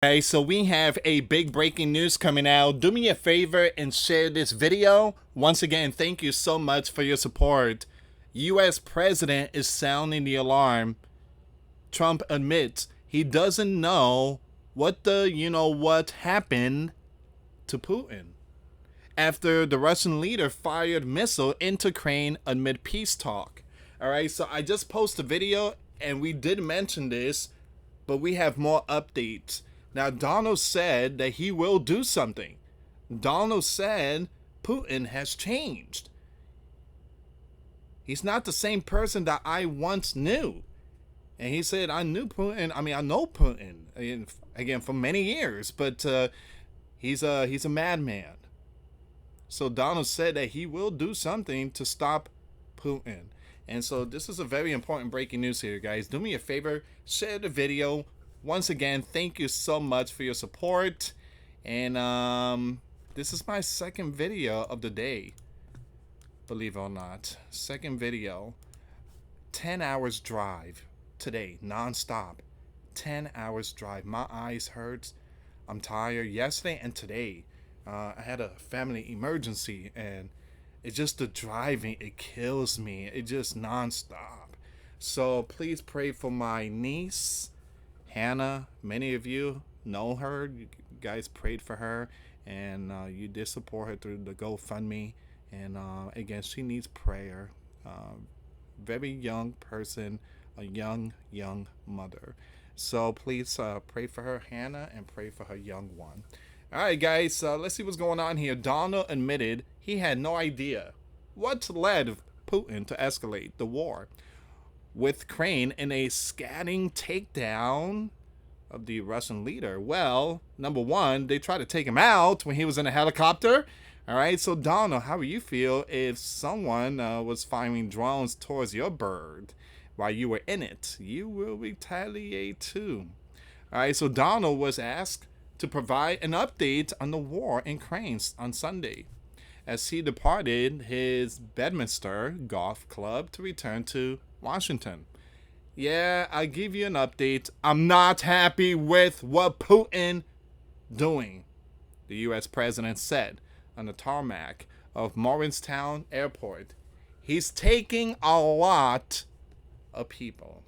Okay, so we have a big breaking news coming out. Do me a favor and share this video. Once again, thank you so much for your support. US President is sounding the alarm. Trump admits he doesn't know what happened to Putin after the Russian leader fired missile into Ukraine amid peace talk. All right, so I just posted a video and we did mention this, but we have more updates. Now, Donald said that he will do something. Donald said Putin has changed. He's not the same person that I once knew. And he said, I know Putin, again, for many years, but he's a madman. So Donald said that he will do something to stop Putin. And so this is a very important breaking news here, guys. Do me a favor, share the video. Once again, thank you so much for your support. And this is my second video of the day, believe it or not. Second video. 10 hours drive today, non-stop. 10 hours drive. My eyes hurt. I'm tired. Yesterday and today, I had a family emergency, and it's just the driving. It kills me. It just non-stop. So please pray for my niece, Hannah. Many of you know her. You guys prayed for her, and you did support her through the GoFundMe. And again, she needs prayer. Very young person, a young mother. So please pray for her, Hannah, and pray for her young one. All right, guys, let's see what's going on here. Donald admitted he had no idea what led Putin to escalate the war with Ukraine in a scatting takedown of the Russian leader. Well, number one, they tried to take him out when he was in a helicopter. All right, so Donald, how would you feel if someone was firing drones towards your bird while you were in it? You will retaliate too. All right, so Donald was asked to provide an update on the war in Ukraine on Sunday as he departed his Bedminster golf club to return to Washington. Yeah, I'll give you an update. I'm not happy with what Putin doing, the US president said on the tarmac of Morristown Airport. He's taking a lot of people.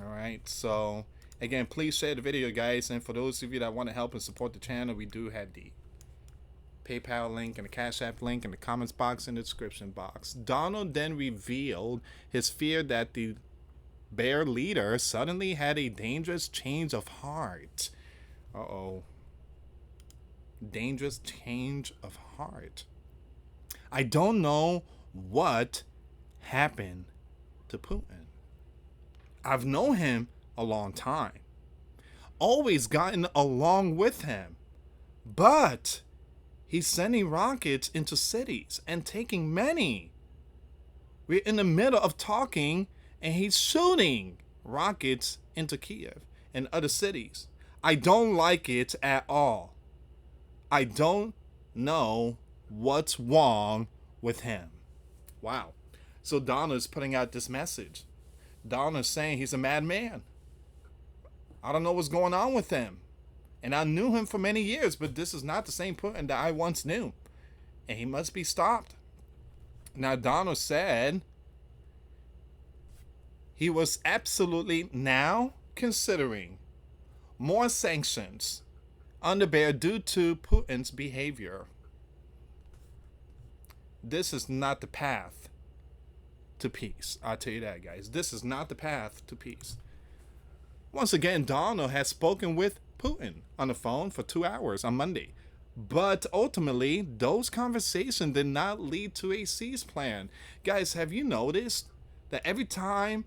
All right, so again, please share the video, guys. And for those of you that want to help and support the channel, we do have the PayPal link and the Cash App link in the comments box and the description box. Donald then revealed his fear that the bear leader suddenly had a dangerous change of heart. Uh-oh. Dangerous change of heart. I don't know what happened to Putin. I've known him a long time. Always gotten along with him. But he's sending rockets into cities and taking many. We're in the middle of talking and he's shooting rockets into Kiev and other cities. I don't like it at all. I don't know what's wrong with him. Wow. So Donna's putting out this message. Donna's saying he's a madman. I don't know what's going on with him. And I knew him for many years, but this is not the same Putin that I once knew. And he must be stopped. Now, Donald said he was absolutely now considering more sanctions on the bear due to Putin's behavior. This is not the path to peace. I'll tell you that, guys. This is not the path to peace. Once again, Donald has spoken with Putin on the phone for 2 hours on Monday. But ultimately, those conversations did not lead to a cease plan. Guys, have you noticed that every time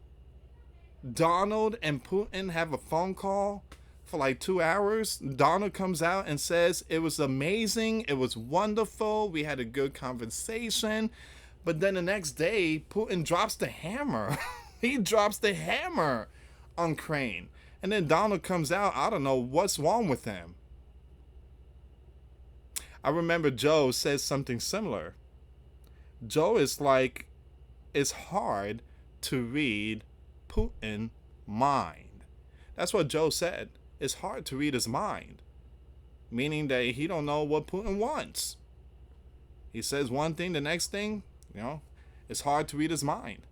Donald and Putin have a phone call for like 2 hours, Donald comes out and says it was amazing, it was wonderful, we had a good conversation. But then the next day, Putin drops the hammer. He drops the hammer on Crane. And then Donald comes out, I don't know what's wrong with him. I remember Joe says something similar. Joe is like, it's hard to read Putin's mind. That's what Joe said. It's hard to read his mind, meaning that he don't know what Putin wants. He says one thing, the next thing, it's hard to read his mind.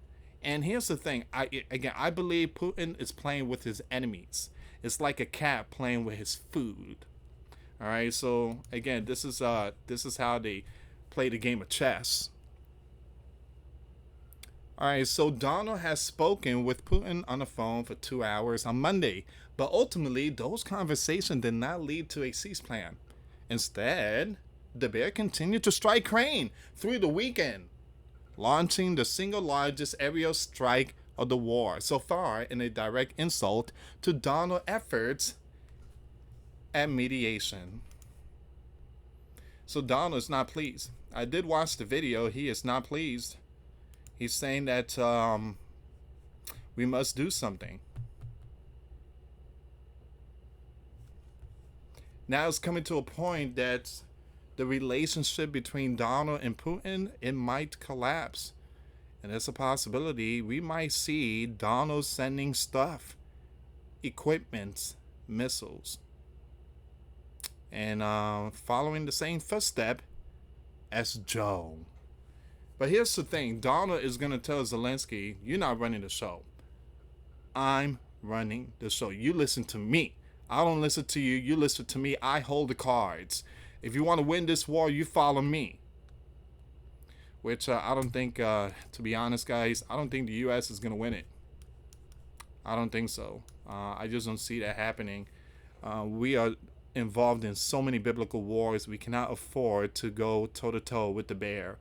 And here's the thing. I believe Putin is playing with his enemies. It's like a cat playing with his food. All right. So again, this is how they play the game of chess. All right. So Donald has spoken with Putin on the phone for 2 hours on Monday, but ultimately those conversations did not lead to a ceasefire. Instead, the bear continued to strike Ukraine through the weekend, launching the single largest aerial strike of the war so far in a direct insult to Donald's efforts at mediation. So Donald is not pleased. I did watch the video. He is not pleased. He's saying that we must do something. Now it's coming to a point that the relationship between Donald and Putin, it might collapse. And there's a possibility we might see Donald sending stuff, equipment, missiles, and following the same footstep as Joe. But here's the thing. Donald is going to tell Zelensky, you're not running the show. I'm running the show. You listen to me. I don't listen to you. You listen to me. I hold the cards. If you want to win this war, you follow me. Which I don't think, to be honest, guys, I don't think the U.S. is going to win it. I don't think so. I just don't see that happening. We are involved in so many biblical wars. We cannot afford to go toe-to-toe with the bear.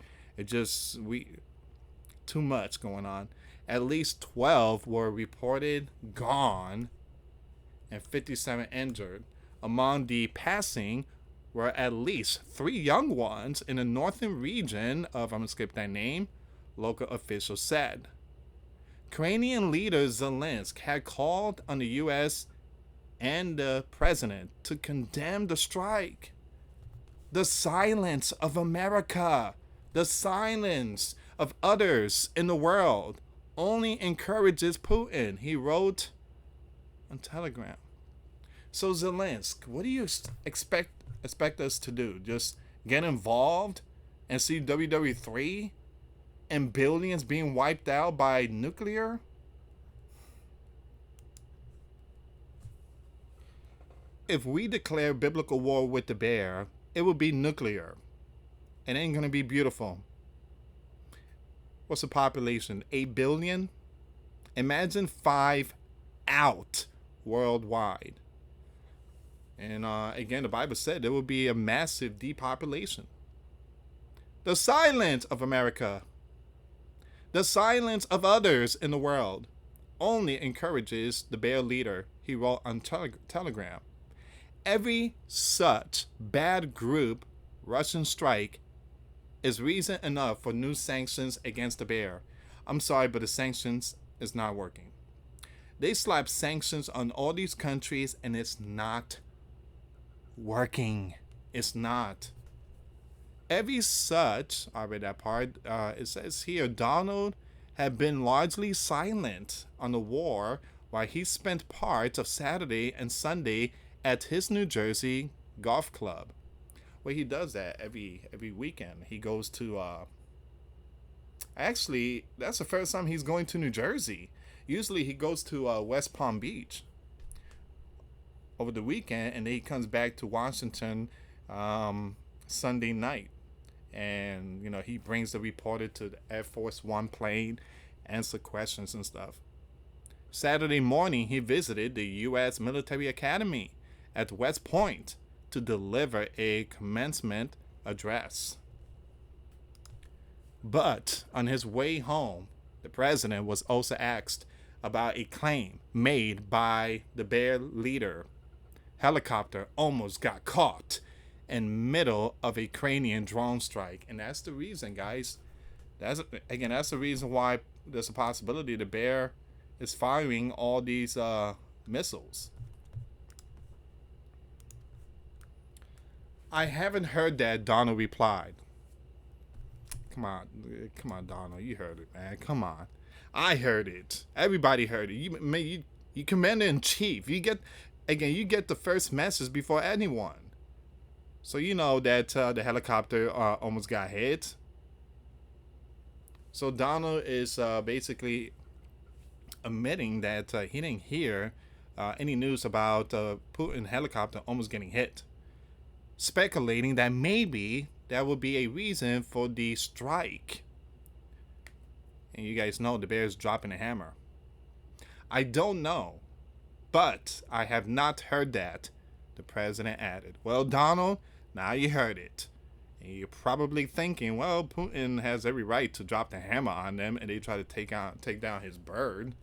Too much going on. At least 12 were reported gone and 57 injured. Among the passing were at least 3 young ones in the northern region of, I'm going to skip that name, local officials said. Ukrainian leader Zelensky had called on the U.S. and the president to condemn the strike. The silence of America, the silence of others in the world only encourages Putin, he wrote on Telegram. So Zelensky, what do you expect us to do? Just get involved and see WW3 and billions being wiped out by nuclear? If we declare biblical war with the bear, it will be nuclear. It ain't gonna be beautiful. What's the population? 8 billion? Imagine 5 out worldwide. And again, the Bible said there will be a massive depopulation. The silence of America, the silence of others in the world, only encourages the bear leader, he wrote on Telegram. Every such bad group Russian strike is reason enough for new sanctions against the bear. I'm sorry, but the sanctions is not working. They slap sanctions on all these countries and it's not working. It's not. Every such, I read that part, it says here, Donald had been largely silent on the war while he spent parts of Saturday and Sunday at his New Jersey golf club. Well, he does that every weekend. He goes to, actually, that's the first time he's going to New Jersey. Usually he goes to West Palm Beach over the weekend, and then he comes back to Washington Sunday night. And, he brings the reporter to the Air Force One plane, answer questions and stuff. Saturday morning, he visited the U.S. Military Academy at West Point to deliver a commencement address. But on his way home, the president was also asked about a claim made by the bear leader. Helicopter almost got caught in middle of a Ukrainian drone strike. And that's the reason, guys. That's the reason why there's a possibility the bear is firing all these missiles. I haven't heard that, Donald replied. Come on, Donald. You heard it, man. Come on. I heard it. Everybody heard it. You commander in chief. You get the first message before anyone. So you know that the helicopter almost got hit. So Donald is basically admitting that he didn't hear any news about Putin helicopter almost getting hit, speculating that maybe that would be a reason for the strike. And you guys know the bear's dropping a hammer. I don't know, but I have not heard that, the president added. Well, Donald, now you heard it. And you're probably thinking, well, Putin has every right to drop the hammer on them and they try to take down his bird.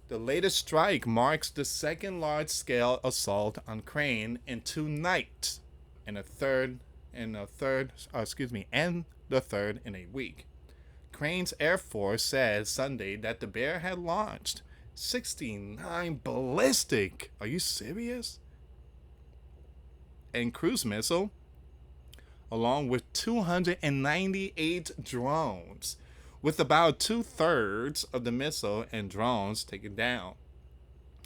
The latest strike marks the second large-scale assault on Ukraine in 2 nights, and the third in a week. Ukraine's Air Force said Sunday that the bear had launched 69 ballistic, are you serious? And cruise missile, along with 298 drones, with about 2/3 of the missile and drones taken down.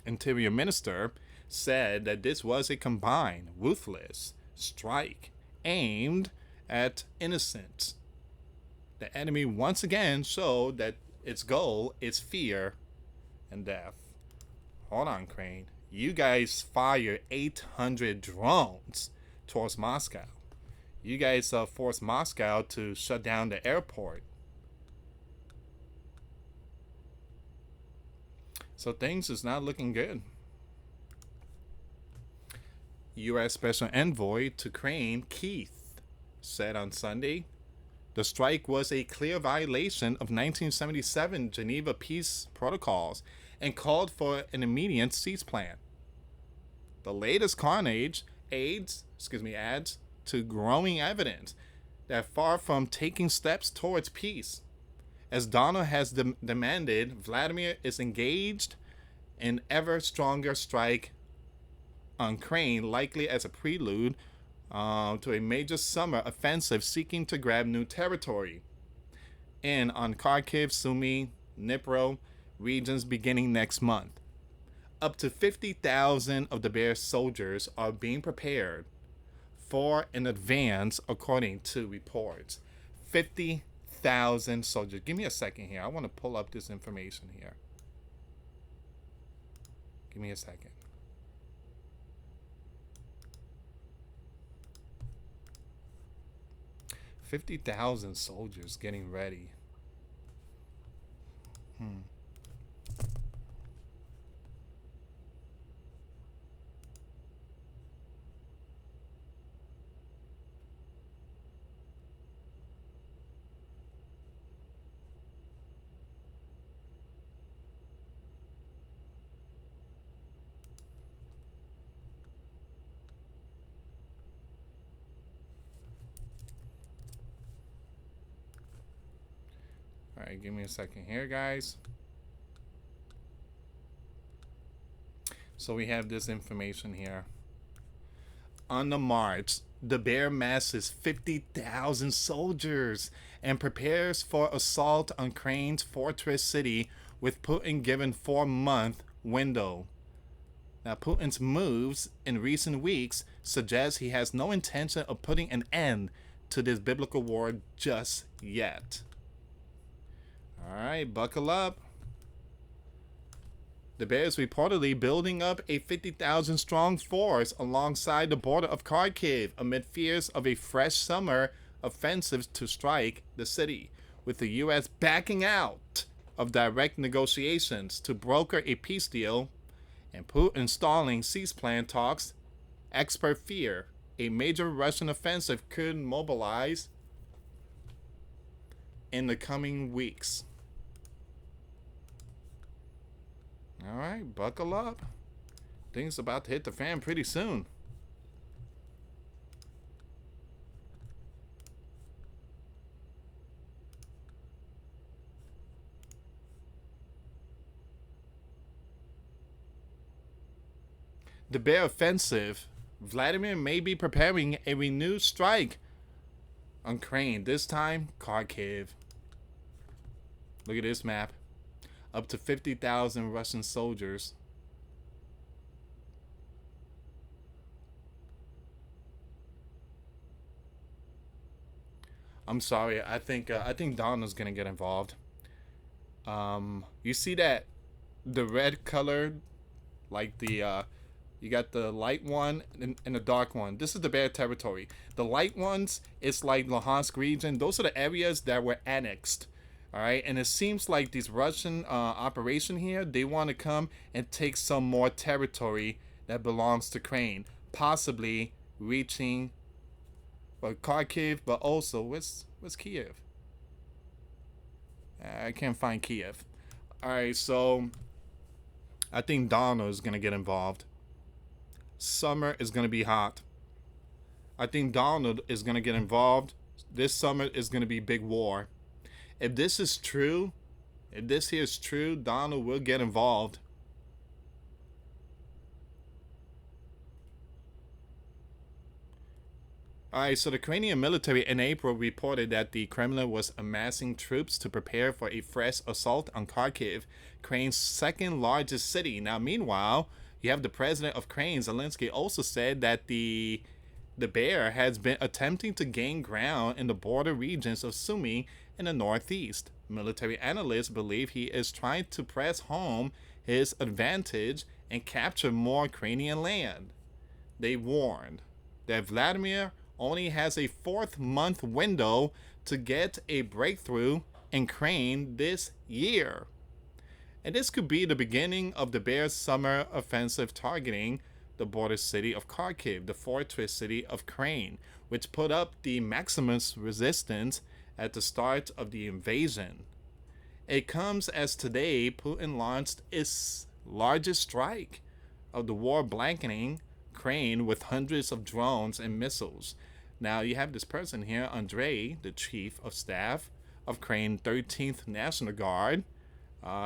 Interior Minister said that this was a combined, ruthless strike aimed at innocents. The enemy once again showed that its goal is fear and death. Hold on, Crane. You guys fired 800 drones towards Moscow. You guys forced Moscow to shut down the airport. So things is not looking good. U.S. Special Envoy to Ukraine, Keith, said on Sunday, the strike was a clear violation of 1977 Geneva peace protocols and called for an immediate cease plan. The latest carnage adds to growing evidence that far from taking steps towards peace, as Donald has demanded, Vladimir is engaged in ever stronger strike on Ukraine, likely as a prelude to a major summer offensive seeking to grab new territory on Kharkiv, Sumy, Dnipro regions beginning next month. Up to 50,000 of the Bear's soldiers are being prepared for in advance, according to reports. 50,000 soldiers. Give me a second here. I want to pull up this information here. Give me a second. $50,000 soldiers getting ready. All right, give me a second here, guys. So we have this information here. On the march, the Bear masses 50,000 soldiers and prepares for assault on Ukraine's fortress city, with Putin given 4-month window. Now, Putin's moves in recent weeks suggest he has no intention of putting an end to this biblical war just yet. All right, buckle up. The Bear is reportedly building up a 50,000 strong force alongside the border of Kharkiv amid fears of a fresh summer offensive to strike the city, with the U.S. backing out of direct negotiations to broker a peace deal and Putin stalling cease plan talks. Experts fear a major Russian offensive could mobilize in the coming weeks. All right, buckle up. Things about to hit the fan pretty soon. The Bear offensive. Vladimir may be preparing a renewed strike on Ukraine, this time Kharkiv. Look at this map. up to 50,000 Russian soldiers. I'm sorry. I think Donald's gonna get involved. You see that the red color, like the you got the light one and the dark one. This is the Bear territory. The light ones, it's like Luhansk region. Those are the areas that were annexed. All right, and it seems like these Russian operation here, they want to come and take some more territory that belongs to Ukraine, possibly reaching Kharkiv, but also what's Kiev? I can't find Kiev. All right, so I think Donald is gonna get involved. Summer is gonna be hot. I think Donald is gonna get involved. This summer is gonna be big war. If this is true, if this here is true, Donald will get involved. Alright, so the Ukrainian military in April reported that the Kremlin was amassing troops to prepare for a fresh assault on Kharkiv, Ukraine's second largest city. Now, meanwhile, you have the president of Ukraine, Zelensky, also said that the bear has been attempting to gain ground in the border regions of Sumy in the northeast. Military analysts believe he is trying to press home his advantage and capture more Ukrainian land. They warned that Vladimir only has a 4-month window to get a breakthrough in Ukraine this year. And this could be the beginning of the Bears' summer offensive targeting the border city of Kharkiv, the fortress city of Ukraine, which put up the maximum resistance at the start of the invasion. It comes as today Putin launched its largest strike of the war, blanketing Ukraine with hundreds of drones and missiles. Now you have this person here, Andrei, the chief of staff of Ukraine 13th National Guard,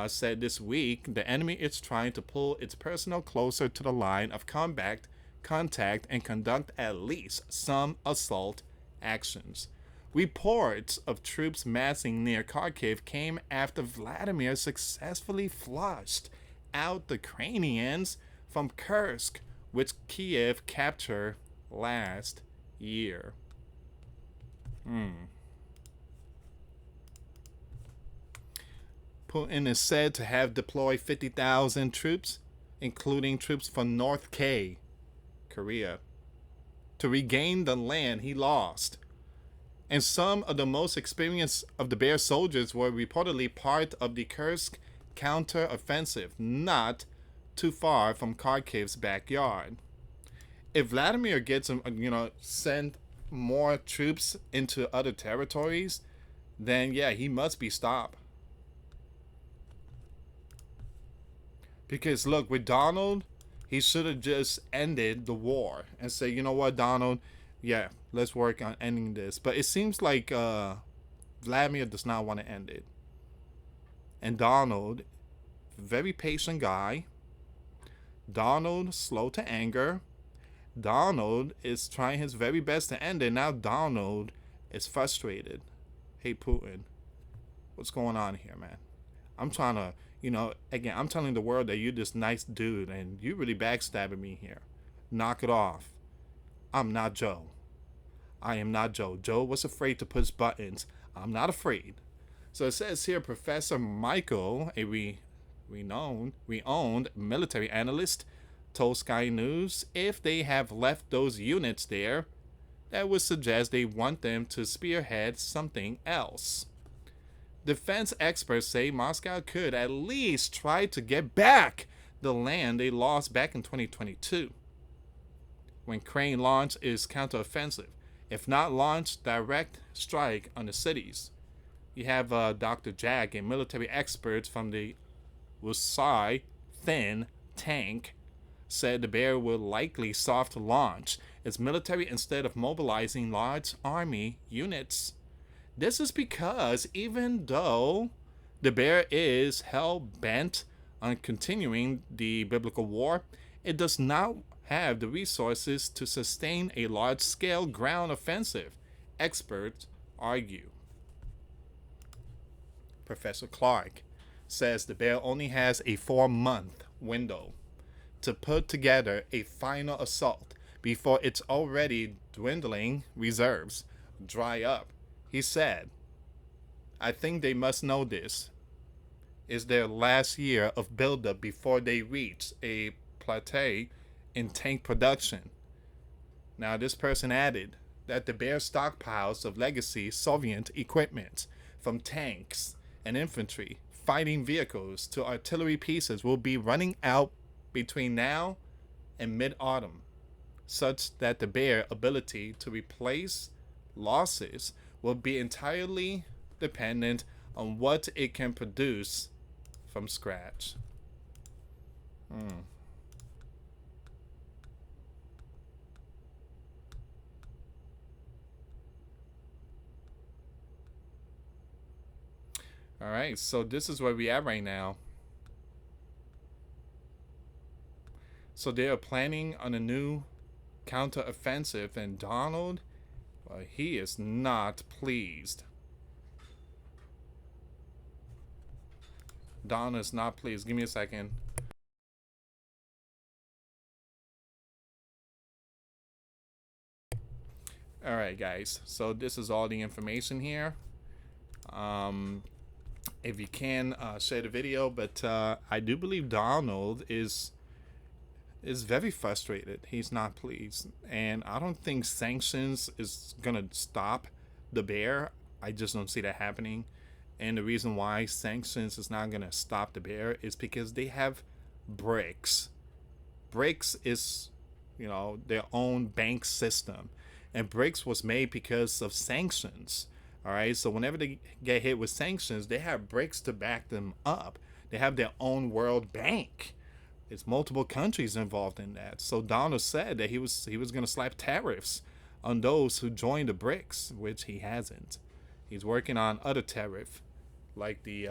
said this week the enemy is trying to pull its personnel closer to the line of combat contact and conduct at least some assault actions. Reports of troops massing near Kharkiv came after Vladimir successfully flushed out the Ukrainians from Kursk, which Kiev captured last year. Putin is said to have deployed 50,000 troops, including troops from North Korea, to regain the land he lost. And some of the most experienced of the Bear soldiers were reportedly part of the Kursk counter-offensive, not too far from Kharkiv's backyard. If Vladimir gets, send more troops into other territories, then yeah, he must be stopped. Because look, with Donald, he should have just ended the war and say, you know what, Donald, yeah, let's work on ending this. But it seems like Vladimir does not want to end it. And Donald, very patient guy. Donald, slow to anger. Donald is trying his very best to end it. Now Donald is frustrated. Hey, Putin, what's going on here, man? I'm trying to, again, I'm telling the world that you're this nice dude and you really backstabbing me here. Knock it off. I'm not Joe. I am not Joe. Joe was afraid to push buttons. I'm not afraid. So it says here, Professor Michael, a renowned military analyst, told Sky News if they have left those units there, that would suggest they want them to spearhead something else. Defense experts say Moscow could at least try to get back the land they lost back in 2022 when Ukraine launched its counteroffensive. If not launched, direct strike on the cities. You have Dr. Jack, a military expert from the Rusai think tank, said the Bear will likely soft launch its military instead of mobilizing large army units. This is because even though the Bear is hell-bent on continuing the biblical war, it does not have the resources to sustain a large-scale ground offensive, experts argue. Professor Clark says the bear only has a 4-month window to put together a final assault before its already dwindling reserves dry up. He said, I think they must know this is their last year of buildup before they reach a plateau in tank production. Now, this person added that the bare stockpiles of legacy Soviet equipment, from tanks and infantry, fighting vehicles to artillery pieces, will be running out between now and mid-autumn, such that the bare ability to replace losses will be entirely dependent on what it can produce from scratch. All right, so this is where we are right now. So they are planning on a new counteroffensive, and Donald, well, he is not pleased. Donald is not pleased. Give me a second. All right, guys. So this is all the information here. If you can, share the video. But I do believe Donald is very frustrated. He's not pleased, and I don't think sanctions is gonna stop the bear. I just don't see that happening. And the reason why sanctions is not gonna stop the bear is because they have BRICS. BRICS is, their own bank system, and BRICS was made because of sanctions. All right, so whenever they get hit with sanctions, they have BRICS to back them up. They have their own world bank. It's multiple countries involved in that. So Donald said that he was going to slap tariffs on those who joined the BRICS, which he hasn't. He's working on other tariff, like the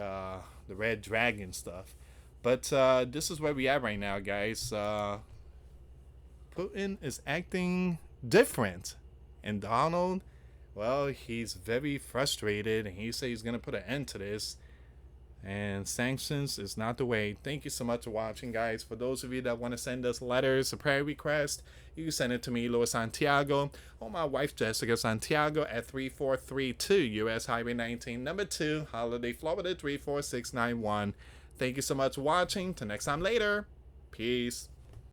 Red Dragon stuff. But this is where we are right now, guys. Putin is acting different, and Donald, well, he's very frustrated, and he says he's going to put an end to this. And sanctions is not the way. Thank you so much for watching, guys. For those of you that want to send us letters, a prayer request, you can send it to me, US Santiago, or my wife, Jessica Santiago, at 3432 US Highway 19, number 2, Holiday, Florida, 34691. Thank you so much for watching. Till next time later. Peace.